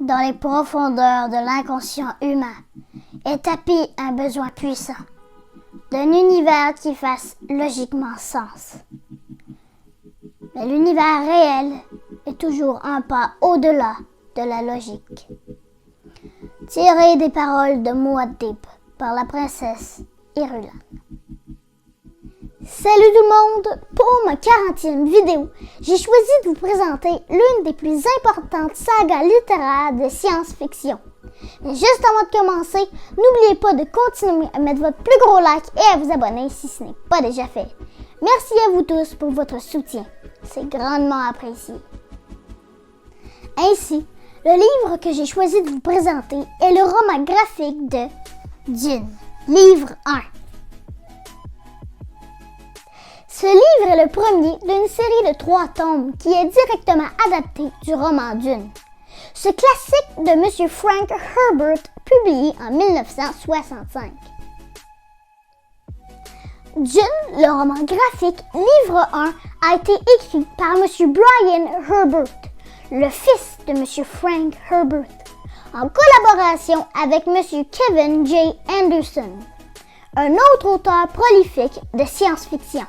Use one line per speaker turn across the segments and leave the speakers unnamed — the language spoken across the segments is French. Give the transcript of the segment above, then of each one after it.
Dans les profondeurs de l'inconscient humain est tapis un besoin puissant d'un univers qui fasse logiquement sens. Mais l'univers réel est toujours un pas au-delà de la logique. Tiré des paroles de Muad'Dib par la princesse Irulan. Salut tout le monde! Pour ma 40e vidéo, j'ai choisi de vous présenter l'une des plus importantes sagas littéraires de science-fiction. Mais juste avant de commencer, n'oubliez pas de continuer à mettre votre plus gros like et à vous abonner si ce n'est pas déjà fait. Merci à vous tous pour votre soutien. C'est grandement apprécié. Ainsi, le livre que j'ai choisi de vous présenter est le roman graphique de Dune, livre 1. Ce livre est le premier d'une série de 3 tomes qui est directement adapté du roman Dune. Ce classique de M. Frank Herbert, publié en 1965. Dune, le roman graphique, livre 1, a été écrit par M. Brian Herbert, le fils de M. Frank Herbert, en collaboration avec M. Kevin J. Anderson, un autre auteur prolifique de science-fiction.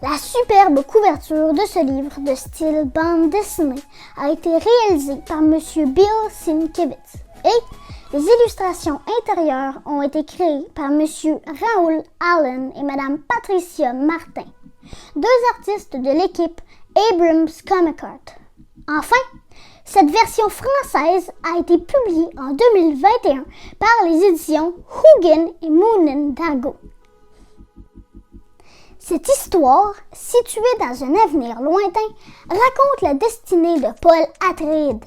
La superbe couverture de ce livre de style bande dessinée a été réalisée par M. Bill Sienkiewicz et les illustrations intérieures ont été créées par M. Raoul Allen et Mme Patricia Martin, 2 artistes de l'équipe Abrams Comic Art. Enfin, cette version française a été publiée en 2021 par les éditions Hugin et Moonen d'Argo. Cette histoire, située dans un avenir lointain, raconte la destinée de Paul Atreides,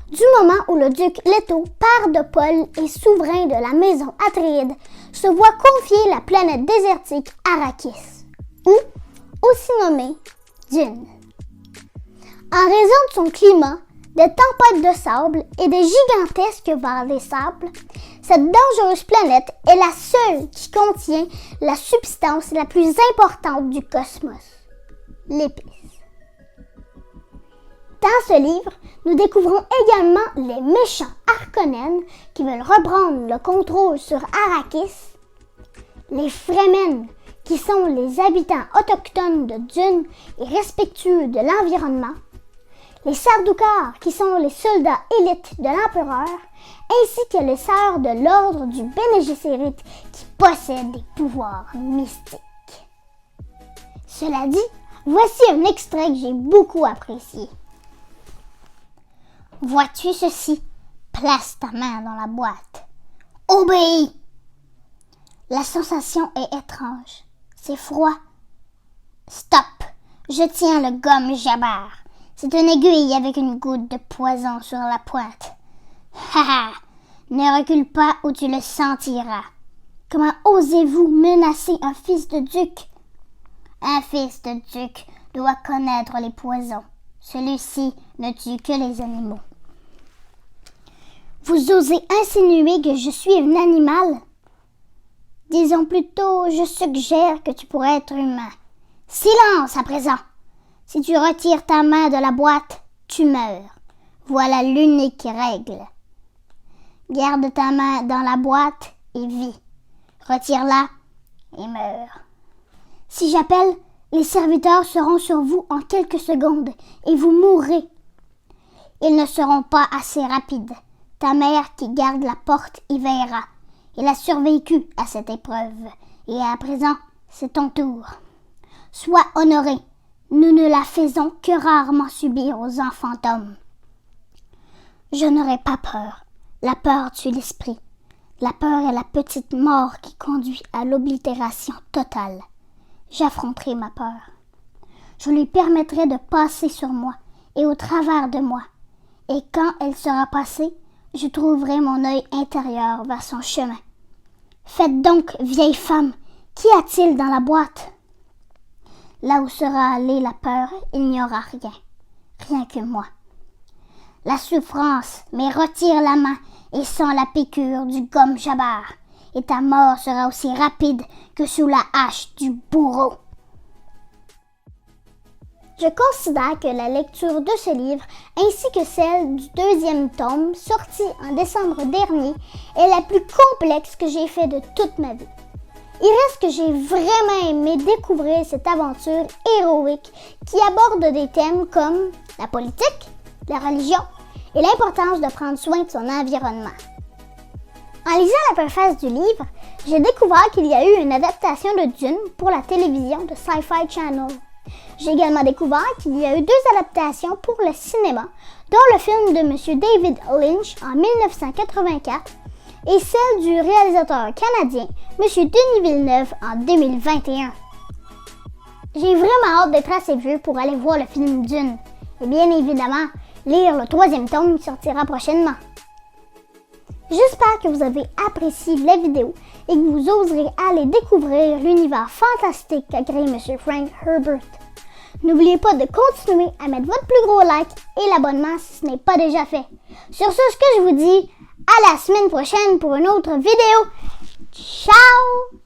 du moment où le duc Leto, père de Paul et souverain de la maison Atreides, se voit confier la planète désertique Arrakis, ou aussi nommée Dune. En raison de son climat, des tempêtes de sable et des gigantesques vagues des sables, cette dangereuse planète est la seule qui contient la substance la plus importante du cosmos, l'épice. Dans ce livre, nous découvrons également les méchants Harkonnen qui veulent reprendre le contrôle sur Arrakis, les Fremen qui sont les habitants autochtones de Dune et respectueux de l'environnement, les Sardaukar qui sont les soldats élites de l'empereur, ainsi que les sœurs de l'ordre du Bene Gesserit qui possèdent des pouvoirs mystiques. Cela dit, voici un extrait que j'ai beaucoup apprécié. Vois-tu ceci? Place ta main dans la boîte. Obéis! La sensation est étrange. C'est froid. Stop! Je tiens le gomme Jabbar. C'est une aiguille avec une goutte de poison sur la pointe. Ha! Ne recule pas ou tu le sentiras. Comment osez-vous menacer un fils de duc? Un fils de duc doit connaître les poisons. Celui-ci ne tue que les animaux. Vous osez insinuer que je suis un animal? Disons plutôt, je suggère que tu pourrais être humain. Silence à présent! Si tu retires ta main de la boîte, tu meurs. Voilà l'unique règle. Garde ta main dans la boîte et vis. Retire-la et meurs. Si j'appelle, les serviteurs seront sur vous en quelques secondes et vous mourrez. Ils ne seront pas assez rapides. Ta mère qui garde la porte y veillera. Elle a survécu à cette épreuve. Et à présent, c'est ton tour. Sois honoré. Nous ne la faisons que rarement subir aux enfants d'hommes. Je n'aurai pas peur. La peur tue l'esprit. La peur est la petite mort qui conduit à l'oblitération totale. J'affronterai ma peur. Je lui permettrai de passer sur moi et au travers de moi. Et quand elle sera passée, je trouverai mon œil intérieur vers son chemin. Faites donc, vieille femme, qu'y a-t-il dans la boîte? Là où sera allée la peur, il n'y aura rien. Rien que moi. La souffrance, mais retire la main et sens la piqûre du gomme Jabbar, et ta mort sera aussi rapide que sous la hache du bourreau. Je considère que la lecture de ce livre, ainsi que celle du deuxième tome, sorti en décembre dernier, est la plus complexe que j'ai faite de toute ma vie. Il reste que j'ai vraiment aimé découvrir cette aventure héroïque qui aborde des thèmes comme la politique, la religion et l'importance de prendre soin de son environnement. En lisant la préface du livre, j'ai découvert qu'il y a eu une adaptation de Dune pour la télévision de Sci-Fi Channel. J'ai également découvert qu'il y a eu 2 adaptations pour le cinéma, dont le film de M. David Lynch en 1984 et celle du réalisateur canadien M. Denis Villeneuve en 2021. J'ai vraiment hâte d'être assez vieux pour aller voir le film Dune et bien évidemment lire le 3e tome qui sortira prochainement. J'espère que vous avez apprécié la vidéo et que vous oserez aller découvrir l'univers fantastique qu'a créé M. Frank Herbert. N'oubliez pas de continuer à mettre votre plus gros like et l'abonnement si ce n'est pas déjà fait. Sur ce que je vous dis, à la semaine prochaine pour une autre vidéo. Ciao!